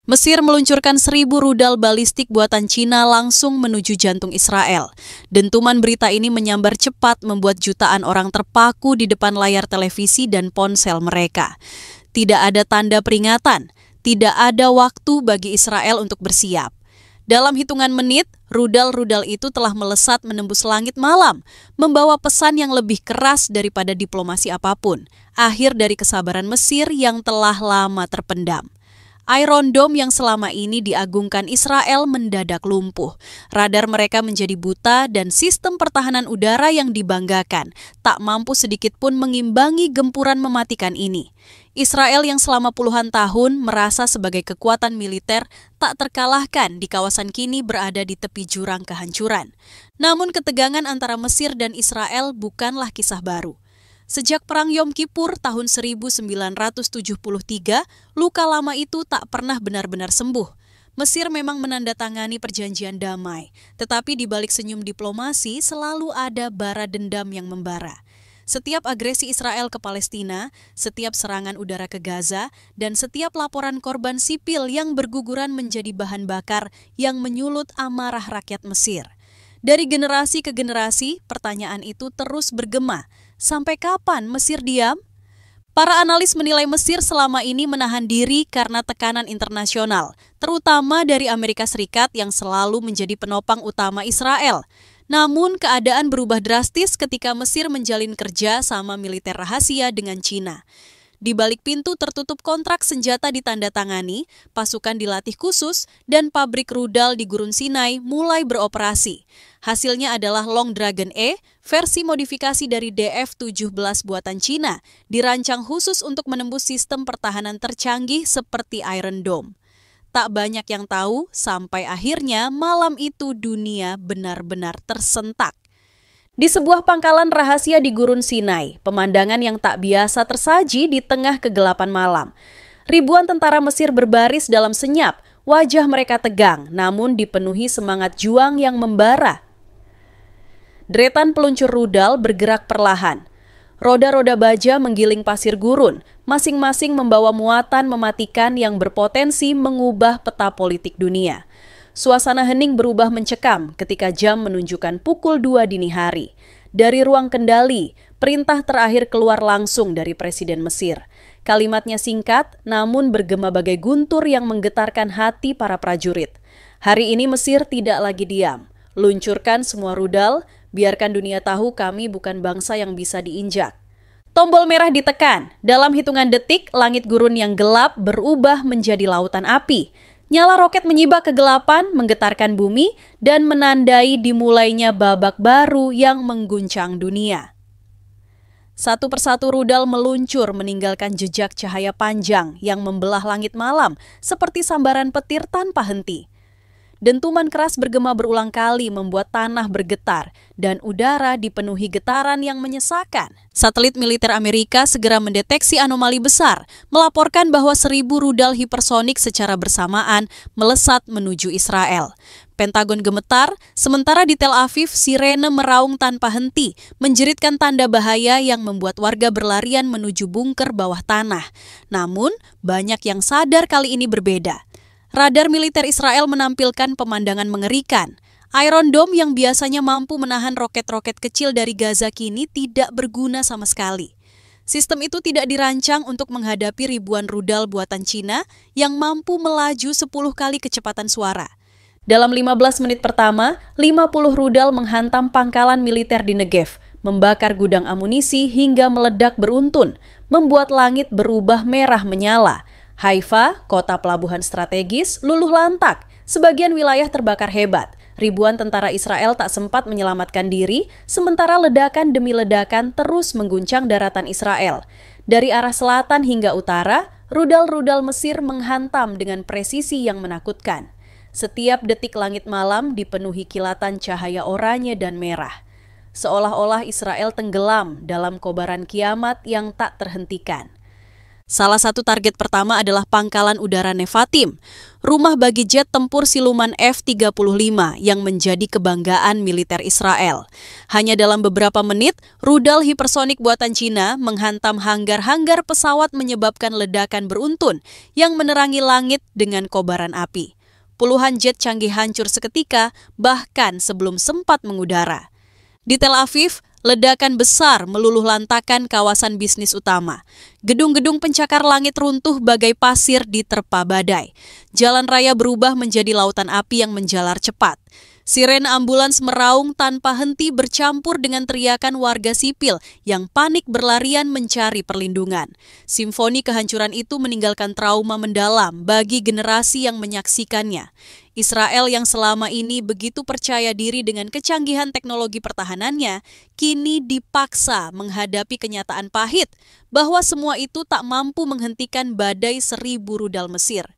Mesir meluncurkan 1.000 rudal balistik buatan Cina langsung menuju jantung Israel. Dentuman berita ini menyambar cepat membuat jutaan orang terpaku di depan layar televisi dan ponsel mereka. Tidak ada tanda peringatan, tidak ada waktu bagi Israel untuk bersiap. Dalam hitungan menit, rudal-rudal itu telah melesat menembus langit malam, membawa pesan yang lebih keras daripada diplomasi apapun, akhir dari kesabaran Mesir yang telah lama terpendam. Iron Dome yang selama ini diagungkan Israel mendadak lumpuh. Radar mereka menjadi buta dan sistem pertahanan udara yang dibanggakan tak mampu sedikit pun mengimbangi gempuran mematikan ini. Israel yang selama puluhan tahun merasa sebagai kekuatan militer tak terkalahkan di kawasan kini berada di tepi jurang kehancuran. Namun ketegangan antara Mesir dan Israel bukanlah kisah baru. Sejak Perang Yom Kippur tahun 1973, luka lama itu tak pernah benar-benar sembuh. Mesir memang menandatangani perjanjian damai, tetapi di balik senyum diplomasi selalu ada bara dendam yang membara. Setiap agresi Israel ke Palestina, setiap serangan udara ke Gaza, dan setiap laporan korban sipil yang berguguran menjadi bahan bakar yang menyulut amarah rakyat Mesir. Dari generasi ke generasi, pertanyaan itu terus bergema. Sampai kapan Mesir diam? Para analis menilai Mesir selama ini menahan diri karena tekanan internasional, terutama dari Amerika Serikat yang selalu menjadi penopang utama Israel. Namun keadaan berubah drastis ketika Mesir menjalin kerja sama militer rahasia dengan Cina. Di balik pintu tertutup kontrak senjata ditandatangani, pasukan dilatih khusus, dan pabrik rudal di Gurun Sinai mulai beroperasi. Hasilnya adalah Long Dragon E, versi modifikasi dari DF-17 buatan Cina, dirancang khusus untuk menembus sistem pertahanan tercanggih seperti Iron Dome. Tak banyak yang tahu, sampai akhirnya malam itu dunia benar-benar tersentak. Di sebuah pangkalan rahasia di Gurun Sinai, pemandangan yang tak biasa tersaji di tengah kegelapan malam. Ribuan tentara Mesir berbaris dalam senyap, wajah mereka tegang, namun dipenuhi semangat juang yang membara. Deretan peluncur rudal bergerak perlahan. Roda-roda baja menggiling pasir gurun, masing-masing membawa muatan mematikan yang berpotensi mengubah peta politik dunia. Suasana hening berubah mencekam ketika jam menunjukkan pukul 2 dini hari. Dari ruang kendali, perintah terakhir keluar langsung dari Presiden Mesir. Kalimatnya singkat, namun bergema bagai guntur yang menggetarkan hati para prajurit. Hari ini Mesir tidak lagi diam. Luncurkan semua rudal, biarkan dunia tahu kami bukan bangsa yang bisa diinjak. Tombol merah ditekan. Dalam hitungan detik, langit gurun yang gelap berubah menjadi lautan api. Nyala roket menyibak kegelapan, menggetarkan bumi, dan menandai dimulainya babak baru yang mengguncang dunia. Satu persatu rudal meluncur meninggalkan jejak cahaya panjang yang membelah langit malam seperti sambaran petir tanpa henti. Dentuman keras bergema berulang kali membuat tanah bergetar dan udara dipenuhi getaran yang menyesakan. Satelit militer Amerika segera mendeteksi anomali besar, melaporkan bahwa 1.000 rudal hipersonik secara bersamaan melesat menuju Israel. Pentagon gemetar, sementara di Tel Aviv sirene meraung tanpa henti, menjeritkan tanda bahaya yang membuat warga berlarian menuju bunker bawah tanah. Namun, banyak yang sadar kali ini berbeda. Radar militer Israel menampilkan pemandangan mengerikan. Iron Dome yang biasanya mampu menahan roket-roket kecil dari Gaza kini tidak berguna sama sekali. Sistem itu tidak dirancang untuk menghadapi ribuan rudal buatan Cina yang mampu melaju 10 kali kecepatan suara. Dalam 15 menit pertama, 50 rudal menghantam pangkalan militer di Negev, membakar gudang amunisi hingga meledak beruntun, membuat langit berubah merah menyala. Haifa, kota pelabuhan strategis, luluh lantak. Sebagian wilayah terbakar hebat. Ribuan tentara Israel tak sempat menyelamatkan diri, sementara ledakan demi ledakan terus mengguncang daratan Israel. Dari arah selatan hingga utara, rudal-rudal Mesir menghantam dengan presisi yang menakutkan. Setiap detik langit malam dipenuhi kilatan cahaya oranye dan merah. Seolah-olah Israel tenggelam dalam kobaran kiamat yang tak terhentikan. Salah satu target pertama adalah Pangkalan Udara Nevatim, rumah bagi jet tempur siluman F-35 yang menjadi kebanggaan militer Israel. Hanya dalam beberapa menit, rudal hipersonik buatan Cina menghantam hanggar-hanggar pesawat menyebabkan ledakan beruntun yang menerangi langit dengan kobaran api. Puluhan jet canggih hancur seketika, bahkan sebelum sempat mengudara. Di Tel Aviv, ledakan besar meluluh lantakan kawasan bisnis utama. Gedung-gedung pencakar langit runtuh bagai pasir diterpa badai. Jalan raya berubah menjadi lautan api yang menjalar cepat. Sirene ambulans meraung tanpa henti bercampur dengan teriakan warga sipil yang panik berlarian mencari perlindungan. Simfoni kehancuran itu meninggalkan trauma mendalam bagi generasi yang menyaksikannya. Israel yang selama ini begitu percaya diri dengan kecanggihan teknologi pertahanannya, kini dipaksa menghadapi kenyataan pahit bahwa semua itu tak mampu menghentikan badai 1.000 rudal Mesir.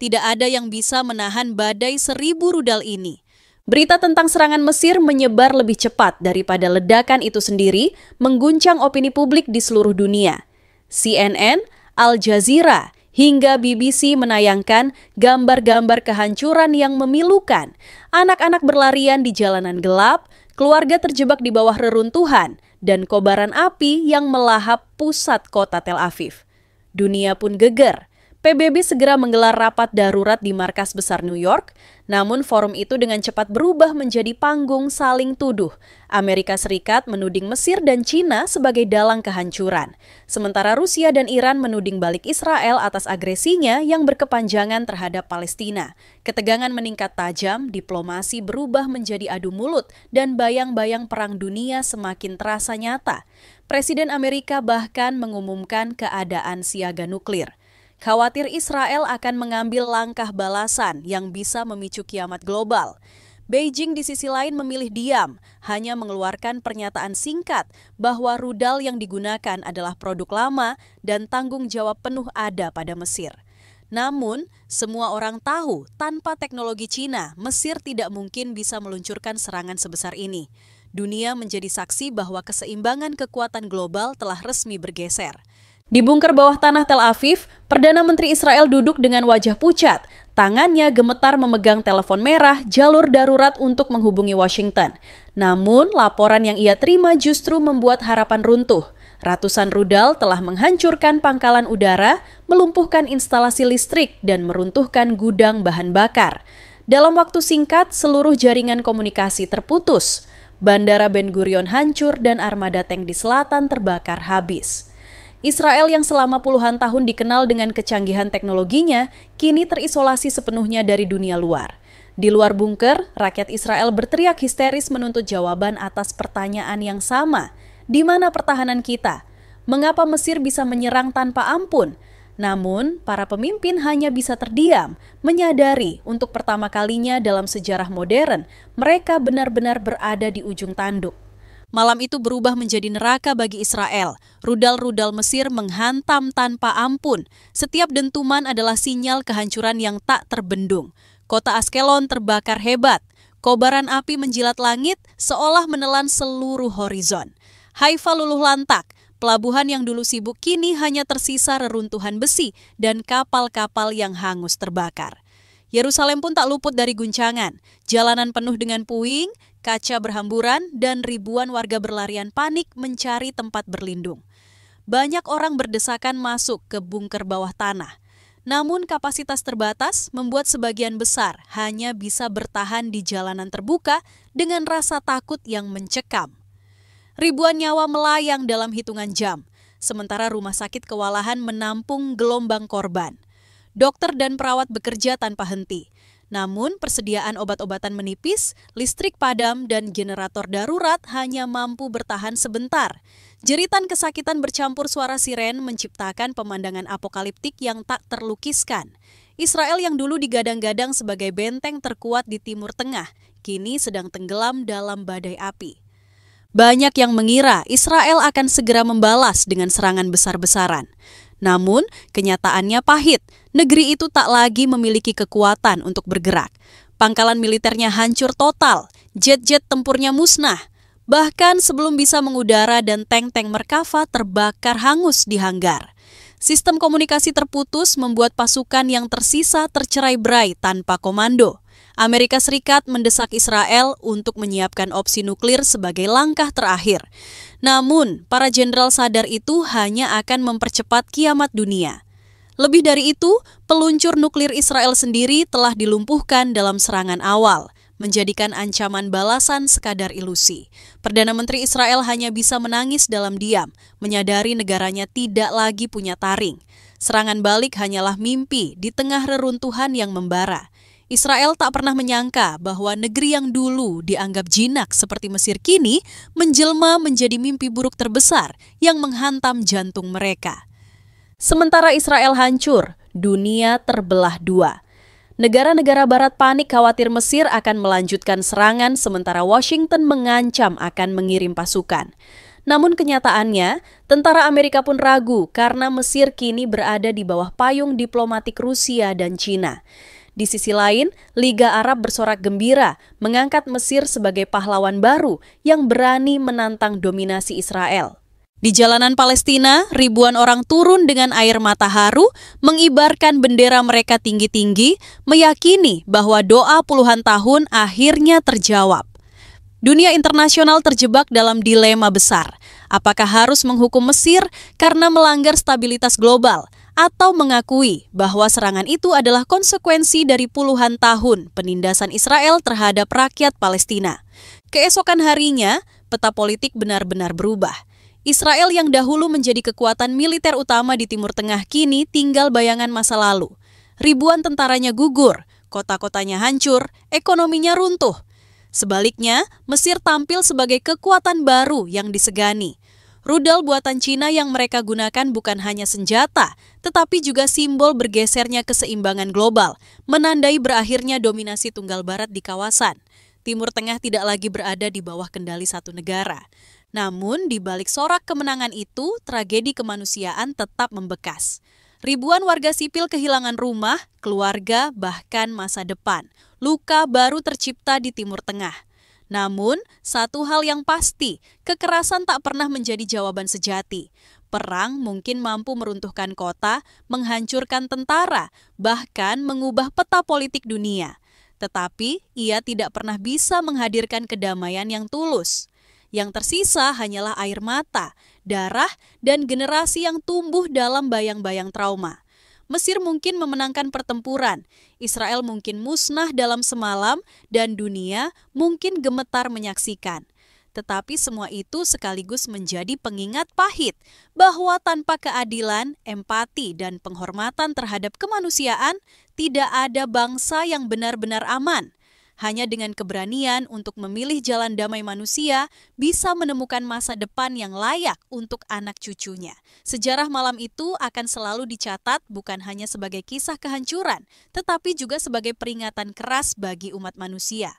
Tidak ada yang bisa menahan badai 1.000 rudal ini. Berita tentang serangan Mesir menyebar lebih cepat daripada ledakan itu sendiri, mengguncang opini publik di seluruh dunia. CNN, Al Jazeera, hingga BBC menayangkan gambar-gambar kehancuran yang memilukan. Anak-anak berlarian di jalanan gelap, keluarga terjebak di bawah reruntuhan, dan kobaran api yang melahap pusat kota Tel Aviv. Dunia pun geger. PBB segera menggelar rapat darurat di markas besar New York, namun forum itu dengan cepat berubah menjadi panggung saling tuduh. Amerika Serikat menuding Mesir dan Cina sebagai dalang kehancuran, sementara Rusia dan Iran menuding balik Israel atas agresinya yang berkepanjangan terhadap Palestina. Ketegangan meningkat tajam, diplomasi berubah menjadi adu mulut, dan bayang-bayang perang dunia semakin terasa nyata. Presiden Amerika bahkan mengumumkan keadaan siaga nuklir. Khawatir Israel akan mengambil langkah balasan yang bisa memicu kiamat global. Beijing di sisi lain memilih diam, hanya mengeluarkan pernyataan singkat bahwa rudal yang digunakan adalah produk lama dan tanggung jawab penuh ada pada Mesir. Namun, semua orang tahu tanpa teknologi Cina, Mesir tidak mungkin bisa meluncurkan serangan sebesar ini. Dunia menjadi saksi bahwa keseimbangan kekuatan global telah resmi bergeser. Di bunker bawah tanah Tel Aviv, Perdana Menteri Israel duduk dengan wajah pucat. Tangannya gemetar memegang telepon merah jalur darurat untuk menghubungi Washington. Namun, laporan yang ia terima justru membuat harapan runtuh. Ratusan rudal telah menghancurkan pangkalan udara, melumpuhkan instalasi listrik, dan meruntuhkan gudang bahan bakar. Dalam waktu singkat, seluruh jaringan komunikasi terputus. Bandara Ben Gurion hancur dan armada tank di selatan terbakar habis. Israel yang selama puluhan tahun dikenal dengan kecanggihan teknologinya, kini terisolasi sepenuhnya dari dunia luar. Di luar bunker, rakyat Israel berteriak histeris menuntut jawaban atas pertanyaan yang sama. Di mana pertahanan kita? Mengapa Mesir bisa menyerang tanpa ampun? Namun, para pemimpin hanya bisa terdiam, menyadari untuk pertama kalinya dalam sejarah modern, mereka benar-benar berada di ujung tanduk. Malam itu berubah menjadi neraka bagi Israel. Rudal-rudal Mesir menghantam tanpa ampun. Setiap dentuman adalah sinyal kehancuran yang tak terbendung. Kota Askelon terbakar hebat. Kobaran api menjilat langit seolah menelan seluruh horizon. Haifa luluh lantak. Pelabuhan yang dulu sibuk kini hanya tersisa reruntuhan besi dan kapal-kapal yang hangus terbakar. Yerusalem pun tak luput dari guncangan. Jalanan penuh dengan puing, kaca berhamburan, dan ribuan warga berlarian panik mencari tempat berlindung. Banyak orang berdesakan masuk ke bunker bawah tanah. Namun kapasitas terbatas membuat sebagian besar hanya bisa bertahan di jalanan terbuka dengan rasa takut yang mencekam. Ribuan nyawa melayang dalam hitungan jam, sementara rumah sakit kewalahan menampung gelombang korban. Dokter dan perawat bekerja tanpa henti. Namun persediaan obat-obatan menipis, listrik padam, dan generator darurat hanya mampu bertahan sebentar. Jeritan kesakitan bercampur suara siren menciptakan pemandangan apokaliptik yang tak terlukiskan. Israel yang dulu digadang-gadang sebagai benteng terkuat di Timur Tengah, kini sedang tenggelam dalam badai api. Banyak yang mengira Israel akan segera membalas dengan serangan besar-besaran. Namun, kenyataannya pahit. Negeri itu tak lagi memiliki kekuatan untuk bergerak. Pangkalan militernya hancur total, jet-jet tempurnya musnah. Bahkan sebelum bisa mengudara dan tank-tank Merkava terbakar hangus di hanggar. Sistem komunikasi terputus membuat pasukan yang tersisa tercerai-berai tanpa komando. Amerika Serikat mendesak Israel untuk menyiapkan opsi nuklir sebagai langkah terakhir. Namun, para jenderal sadar itu hanya akan mempercepat kiamat dunia. Lebih dari itu, peluncur nuklir Israel sendiri telah dilumpuhkan dalam serangan awal, menjadikan ancaman balasan sekadar ilusi. Perdana Menteri Israel hanya bisa menangis dalam diam, menyadari negaranya tidak lagi punya taring. Serangan balik hanyalah mimpi di tengah reruntuhan yang membara. Israel tak pernah menyangka bahwa negeri yang dulu dianggap jinak seperti Mesir kini menjelma menjadi mimpi buruk terbesar yang menghantam jantung mereka. Sementara Israel hancur, dunia terbelah dua. Negara-negara barat panik khawatir Mesir akan melanjutkan serangan sementara Washington mengancam akan mengirim pasukan. Namun kenyataannya, tentara Amerika pun ragu karena Mesir kini berada di bawah payung diplomatik Rusia dan Cina. Di sisi lain, Liga Arab bersorak gembira mengangkat Mesir sebagai pahlawan baru yang berani menantang dominasi Israel. Di jalanan Palestina, ribuan orang turun dengan air mata haru, mengibarkan bendera mereka tinggi-tinggi, meyakini bahwa doa puluhan tahun akhirnya terjawab. Dunia internasional terjebak dalam dilema besar. Apakah harus menghukum Mesir karena melanggar stabilitas global, atau mengakui bahwa serangan itu adalah konsekuensi dari puluhan tahun penindasan Israel terhadap rakyat Palestina? Keesokan harinya, peta politik benar-benar berubah. Israel yang dahulu menjadi kekuatan militer utama di Timur Tengah kini tinggal bayangan masa lalu. Ribuan tentaranya gugur, kota-kotanya hancur, ekonominya runtuh. Sebaliknya, Mesir tampil sebagai kekuatan baru yang disegani. Rudal buatan Cina yang mereka gunakan bukan hanya senjata, tetapi juga simbol bergesernya keseimbangan global, menandai berakhirnya dominasi tunggal barat di kawasan. Timur Tengah tidak lagi berada di bawah kendali satu negara. Namun, di balik sorak kemenangan itu, tragedi kemanusiaan tetap membekas. Ribuan warga sipil kehilangan rumah, keluarga, bahkan masa depan. Luka baru tercipta di Timur Tengah. Namun, satu hal yang pasti, kekerasan tak pernah menjadi jawaban sejati. Perang mungkin mampu meruntuhkan kota, menghancurkan tentara, bahkan mengubah peta politik dunia. Tetapi, ia tidak pernah bisa menghadirkan kedamaian yang tulus. Yang tersisa hanyalah air mata, darah, dan generasi yang tumbuh dalam bayang-bayang trauma. Mesir mungkin memenangkan pertempuran, Israel mungkin musnah dalam semalam, dan dunia mungkin gemetar menyaksikan. Tetapi semua itu sekaligus menjadi pengingat pahit bahwa tanpa keadilan, empati, dan penghormatan terhadap kemanusiaan, tidak ada bangsa yang benar-benar aman. Hanya dengan keberanian untuk memilih jalan damai manusia bisa menemukan masa depan yang layak untuk anak cucunya. Sejarah malam itu akan selalu dicatat bukan hanya sebagai kisah kehancuran, tetapi juga sebagai peringatan keras bagi umat manusia.